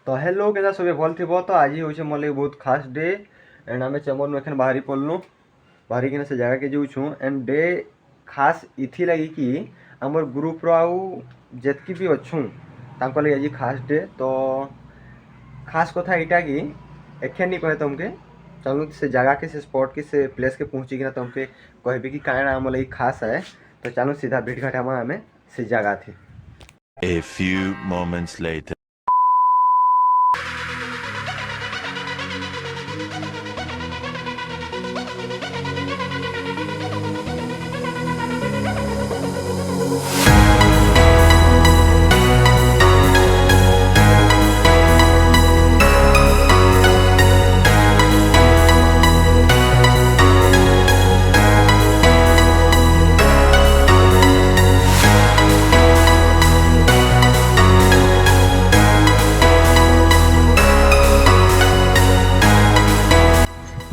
तो हेलो केना सबे भल थी तो आज ही होचे मोर बहुत खास डे एंड आम चेम्बर एखन बाहरी पड़लु बाहरी किना से जगह के जाऊँ एंड डे खास इथि लगी कि आमर ग्रुप आउ जेतकी भी अच्छू तांको लगे आज खास डे तो खास कथा यहाँ कि एखे नहीं कहे तुमके चलो से जगह के से स्पॉट के से प्लेस के पहुँची तुमके कहबे कि काना आम लगी खास है तो चलो सीधा भेट घाट आम से जगह थी। A few moments later.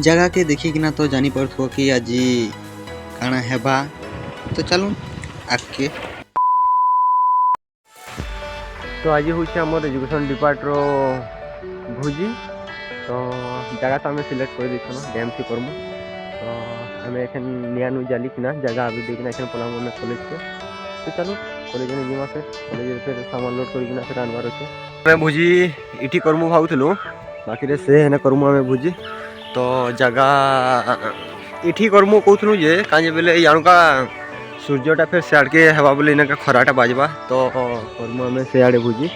जगह के देखिकिना तो जानी पड़ो कि आज काना हेबा तो चलो आगे तो आज हूँ आम एजुकेशन डिपार्टमेंट भोजी तो जगह तो आम सिलेक्ट कर देना डैम थी करमु तो आम एखन निया नु जाली कि जगह अभी देखना एखन पलाम आम कॉलेज के तो चलो कॉलेज में जीमा फिर सामान लोड करना फिर आनबार अच्छे आम भोजी इटी करमु भावुलु बाकी से हेना करमु आम भोजी तो जगह इठी करमु कहूँ जे कहीं बोले यानुका सूर्यटा फिर सियाड़ के हवा बोले इनका खराटा बाजवा तो करमु आम सियाड़े भोजी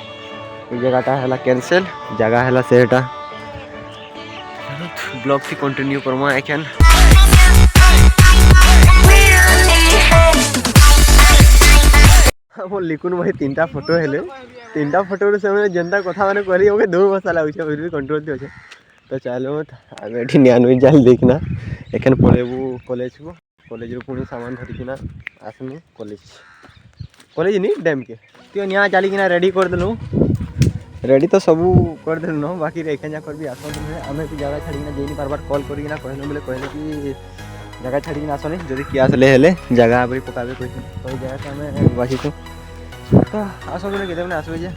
जगहटा है कैंसल जगह है सेटा ब्लॉग थी कंटिन्यू करमु एखन हम लिखुन भाई तीनटा फोटो हेले तीनटा फोटो से जनता कथा माने कहली ओके दो बसा लागुछ फिर भी कंट्रोल थी अच्छे तो चलो आम ये निया जाल देखना एखन पलैबू कॉलेज को कॉलेज पुणी सामान धरिकिना आसमु कॉलेज नहीं डैम के तो निया चलिकिना रेडी कर देलु रेडी तो सब कर देलु न बाकी एखन जा कर भी आस आम जगह छाड़िना जाई पार्बार कॉल करना कहलु बोले कहले कि जगह छाड़िना आसनी जदि किए आसले हेले जगह आबरी पकाबे कह तो जगह से आम बाछी तो आस बोले केते आसबे जे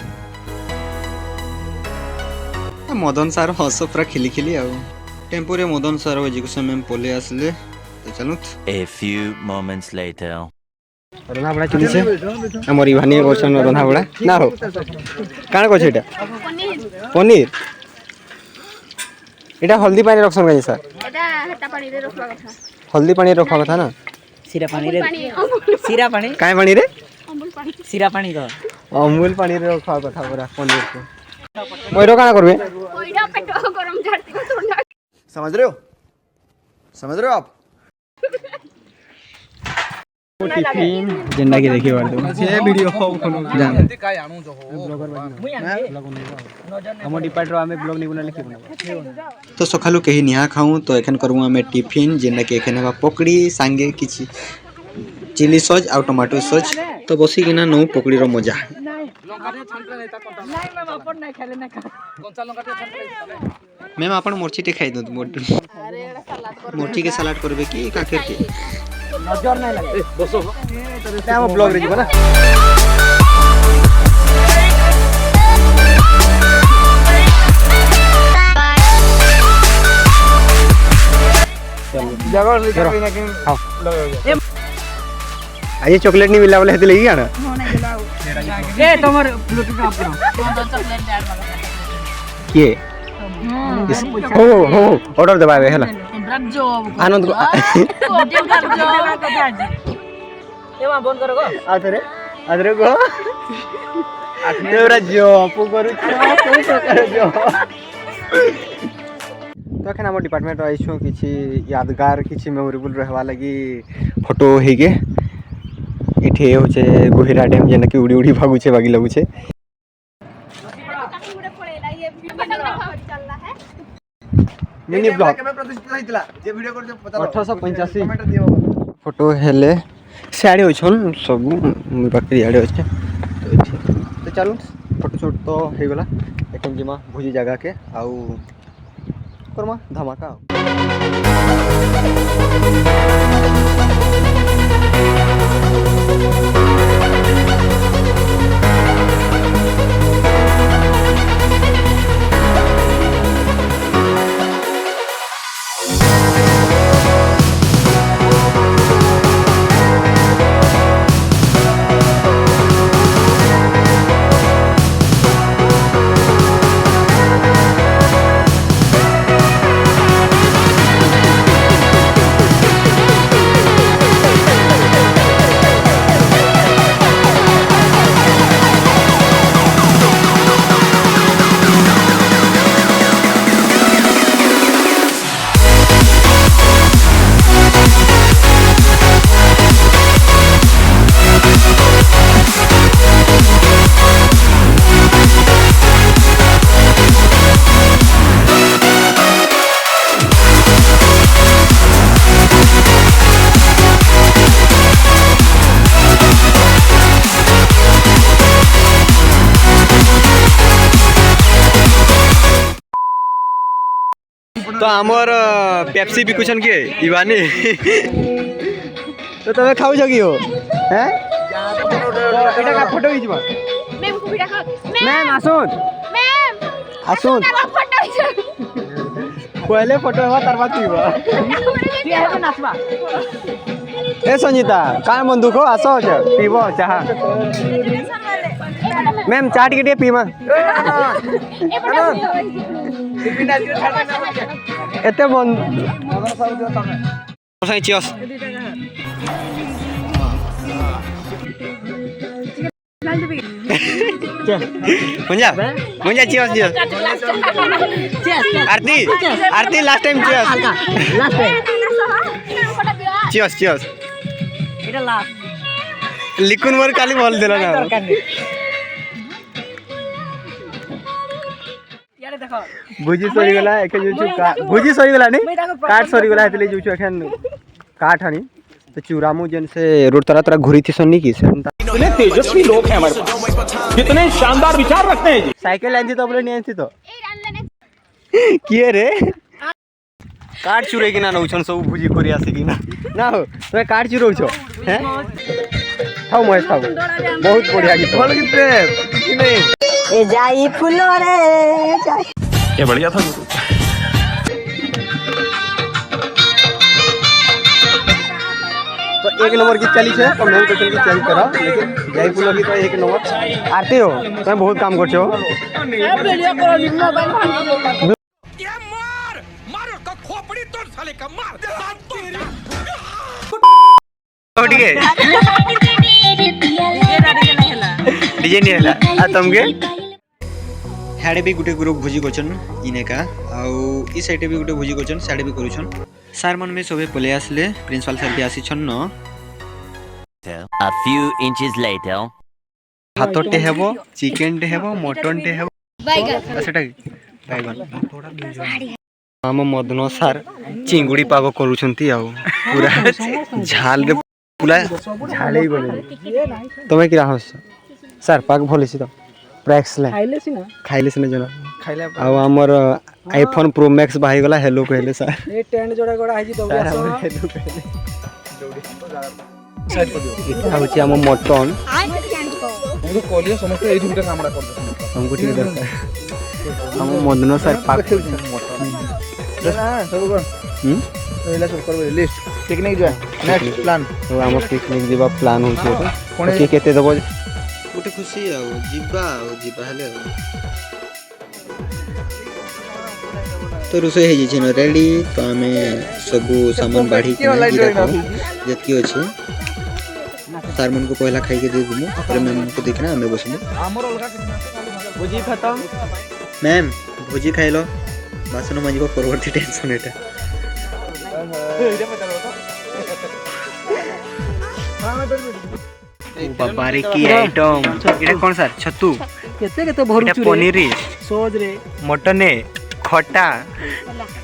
मदन सार हस पूरा खिली खिली आ टेम्पो रे मदन सार एजुकेशन में पले आसले तो चलो A few moments later. Randha बड़ा चली से हमर इवानी ओसन रंधा बड़ा ना हो काना को छेटा पनीर एटा हल्दी पानी रखसन गई सर एटा हट्टा पानी रे रखवा कथा हल्दी पानी रखवा कथा ना सीरा पानी रे सीरा पानी काय पानी रे अमूल पानी सीरा पानी का अमूल पानी रे रखवा कथा पूरा पनीर को ओइरो काना करबे ओइडा पेटो गरम झाड़ती को ठंडा समझ रहे हो आप टिफिन जेंडा के देखिए वाला से वीडियो हो जान काय आनु जो हो ब्लॉगर हम डिपार्टमेंट आमे ब्लॉग नहीं बना लिखि बना तो सखालु कहीं निहा खाऊं तो एखन करूँ आम टिफिन जेना कि एखन पकड़ी सांगे किछि चिली सॉस और टमाटो सॉस तो बसिकिना नौ पकड़ी रो मजा मैम आपण मोर्ची टे खाई दो मोर्ची के सलाद करबे की काकर के नजर नहीं लगे बसो हम ब्लॉग रे जीवा ना जगह लिखा कोई ना कि हां आइए चॉकलेट नहीं मिला वाला हेते लेगी आना ए तमर ब्लूटूथ ऑफ करो चॉकलेट ऐड वाला के हो ऑर्डर दबावे हला ब्रजो आनंद को एवा बंद करो गो आदरे को तेरा जो अपु करू जो तो एखन हम डिपार्टमेंट आइछो किछि यादगार किछि मेमोरेबल रहवा लगी फोटो हेगे इठे होचे गोहिरा डैम जेना कि उड़ी उड़ी भागु छे बागी लगु छे मिनी ब्लॉग जे वीडियो कर पता 1885 फोटो हेले सियाड़े होछन सब बाकी याड़े होछे तो चलो फोटो शूट तो हे गला एकम जिमा भोजी जगह के आउ करमा धमाका तो आमर पेप्सी बिकुछन किए इवानी तो तमे खाऊ कि हो हैं एटा का फोटो खींचबा मैम को भी रखो मैम आसुन मैम आसुन फोटो पहले फोटो हुआ तार बाद पीबा ये है नाचबा ए संजीता का मन दुखो आसो छ पीबो चाह मैम चाट के लिए पीमा एते मन सही चियर्स मुंजा मुंजा चियर्स चियर्स आरती आरती लास्ट टाइम चियर्स लास्ट है चियर्स चियर्स এটা লাস্ট लिखुन मोर काली बोल देला ना ইয়ারে দেখো भुजी सरी गला एके जुचु का भुजी सरी गला नहीं काट सरी गला हेतले जुचु एखन काट हनी तो चूरामु जेन से रोड तरह तरह घुरी थी सन्नी की से इतने तेजस्वी लोग हैं हमारे पास कितने शानदार विचार रखते हैं जी साइकिल आंती तो बोले नहीं आंती तो ए रानले किए रे काट चुरे कि ना नउछन सब भुजी करी आसे कि ना ना हो तो काट चुरो छ हैं थाउ महेश थाउ बहुत बढ़िया गीत बोल गीत रे कि नहीं এ যাই ফুলো রে যাই ये बढ़िया था गुरु तो एक नंबर की चली है तो मैं क्वेश्चन की चेंज करा लेकिन जय फुलो की तो एक नंबर आरती हो तुम बहुत काम करछो ठीक है डीजे नहीं हला आ तुमके हाड़े भी गुटे ग्रुप भोजी करछन इने का आउ ई साइड भी गुटे भोजी करछन साडे भी करूछन सर मन में सबे पले आसले प्रिंसिपल सर भी आसी छन न A few inches later. भातटे हेबो चिकन टे हेबो मटन टे हेबो बैगन सेटा बैगन हम मदन सर चिंगुड़ी पाग करूछंती आउ पूरा झाल रे पूरा झाले ही गले तमे कि रहस सर पाग भलिसी तो प्रैक्स ले खाइले सिना जना खाइले आ हमर आईफोन प्रो मैक्स बाहि गला हेलो कहले सर ए टेंट जोड़ा गोड़ा आइ जी दौड़ी आसो साइड कर दियो इटा होची हम मटन हमको कॉलियो समस्त एई दुटा कामड़ा कर दे हमको ठीक दरकार हम मदन सर पाग ना सब कर एला सब करबे लिस्ट पिकनिक जो नेक्स्ट प्लान तो हम पिकनिक जीवा प्लान होची कोन के केते देबो गुटे खुशी आउ जिबा हेले तो रोषे हे जे रेडी तो हमें सब सामान बाढ़ी के जतकी अछि सर मन को पहला खाई के दे दूँ और मैम को देखना हमें बसमु भुजी खत्म मैम भुजी खाई लो बासन माजी को परवर्ती टेंशन एटा बाबारे की आइटम एटा कौन सर छत्तू केते केते भरू एटा पनीर सोज रे मटन खट्टा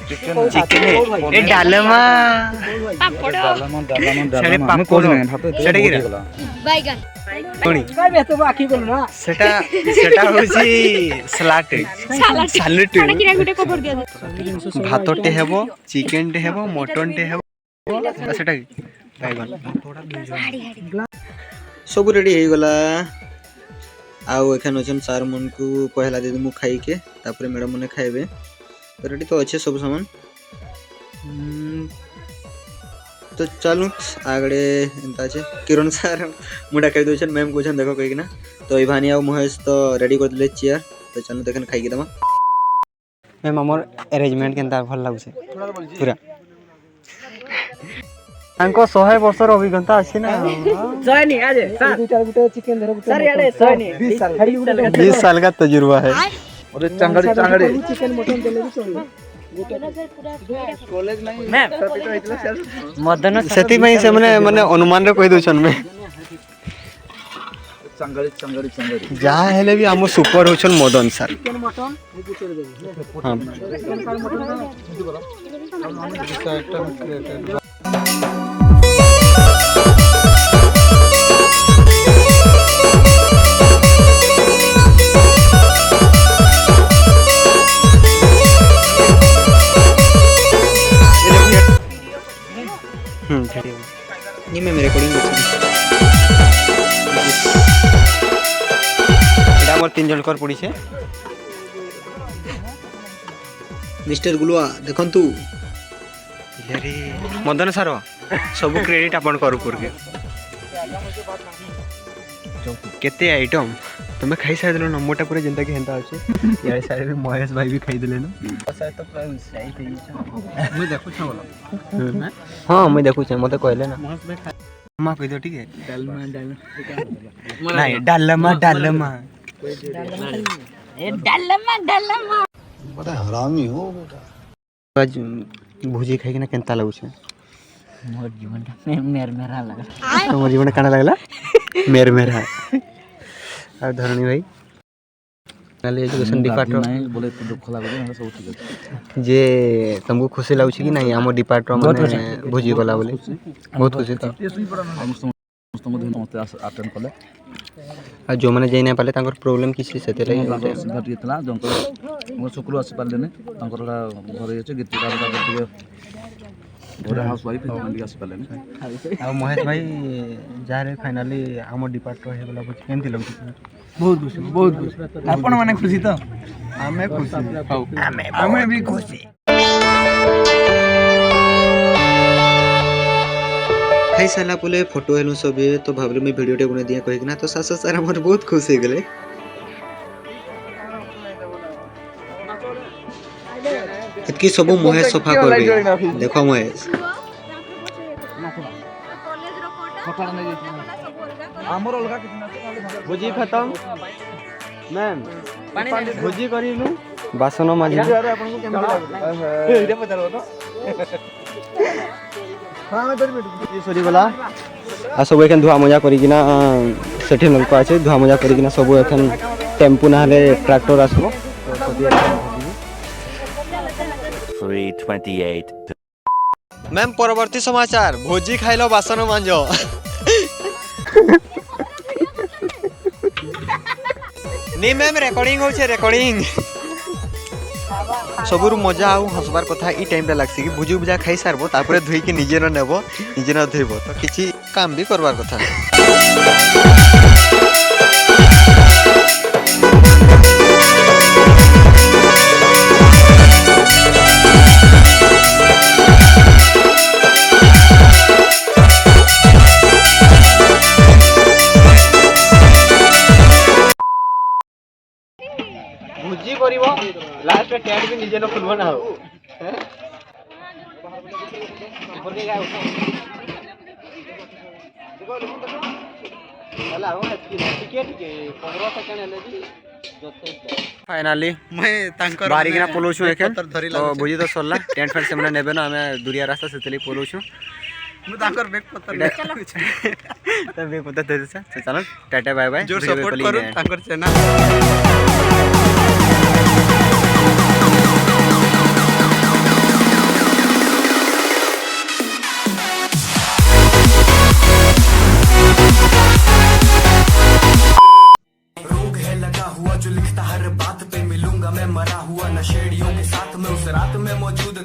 चिकन ए डालमा सेडे पापड़ सेडे की बैगन कोनी काय बेतो आखी बोल ना सेटा सेटा होची सलाड सैलेड खाना किरा गुटे को भर दिया भातटे हेबो चिकन टे हेबो मटन टे हेबो सेटा की बैगन सब रेडी हे गला आउ एखन अछन सार मन को पहला दे मु खाई के तापर मैडम मने खाइबे रेडी तो अच्छे सब सामान तो चलू आगड़े एंता छे किरण सर मुडा कहि दोछन मैम कोछन देखो कहि ना तो इभानी आ महेश तो रेडी कर दिले चेयर तो चलू देखन खाई के दमा मैम हमर अरेंजमेंट केनता भल लागु छे पूरा हमको 100 वर्षर अभिज्ञता अछि ना जयनी आज सर दुटा गुटे चिकन धरो गुटे सर यारे जयनी 20 साल का तजुर्बा है और चांगड़ी चिकन मटन देले भी चली कॉलेज नहीं मैम मदन सेति में से माने अनुमान रे कहि दोछन में चांगड़ी जा हेले भी हम सुपर होछन मदन सर चिकन मटन हां मटन मैम रिकॉर्डिंग करछन एटा मोर 3 जन कर पड़ी छे मिस्टर गुलुआ देखंतु रे मदन सर सब क्रेडिट अपन करू करके केते आइटम तुम खाई सारे दिलो न मोटा पूरा जनता के हेंता अछि यार सारे भी महेश भाई भी खाई दिले न तो पूरा सही पे मुझे देखो छ बोलो हां मैं देखु छ मते कहले ना मां कह दो ठीक है डालमा नहीं डालमा डालमा ए डालमा बड़ा हरामी हो बेटा आज भुजी खाई के ना केनता लागु छ मोर जीवन मेरा लगा मोर जीवन काना लागला मेरा आ धरणी भाई नाले एजुकेशन डिपार्टमेंट नहीं बोले तो दुख लगा दे सब ठीक है जे तुमको खुशी लागु छी कि नहीं हमर डिपार्टमेंट माने भुजी गला बोले बहुत खुशी था अटेंड कले आ जो माने जाई ना पाले तांकर प्रॉब्लम किछि सेते लागि सीधा टिकला जंकर मोर शुक्र आसी पाले ने तांकर घरे अछि गीत गाना करते घरे हाउस वाइफ इंडिया आसी पाले ने आ महेश भाई जा रे फाइनली हमर डिपार्टमेंट हे गला बुझ केमति लागु बहुत खुशी आपण माने खुशी तो हमें खुशी हमें भी खुशी खाई साला बोले फोटो हेलु सब तो भाबले मैं वीडियो टे बने दिया कहि ना तो सासा सारा हमर बहुत खुश हो गेले इतकी सब महेश सफा करबे देखो महेश हमर अलगा कितना भुजी खत्म मैम भुजी करिलु बासन माजी अरे आपन को केमति लागला एटा पचारबो तो हां मैं तोरी बेटू ये सरी गला आ सब एखन धुआ मजा करी किना सेठी नलको আছে धुआ मजा करी किना सब एखन टेम्पू नाले ट्रैक्टर आसबो 3:28. मैम परवर्ती समाचार भोजी खाइलो बासन मांजो नी मैम रिकॉर्डिंग होछे रिकॉर्डिंग सबुर मजा आउ हसबार कथा ई टाइम रे लागसी कि भुजी बुजा खाई सारबो तापरे धुई के निजे न नेबो निजे न धुइबो तो किछि काम भी करबार कथा भुजी करिवो लास्ट में टैग भी निजे न खुलबो ना हो फाइनली मैं तांकर बारी किना पोलोछु एखन तो भुजी तो सरला टेंट फैन से मने नेबे ना हमें दुरिया रास्ता से चली पोलोछु मैं तांकर बैग पत्थर तो बे पता दे से चलो टाटा बाय बाय जो सपोर्ट करू तांकर चैनल जो लिखता हर बात पे मिलूंगा मैं मरा हुआ नशेड़ियों के साथ में उस रात में मौजूद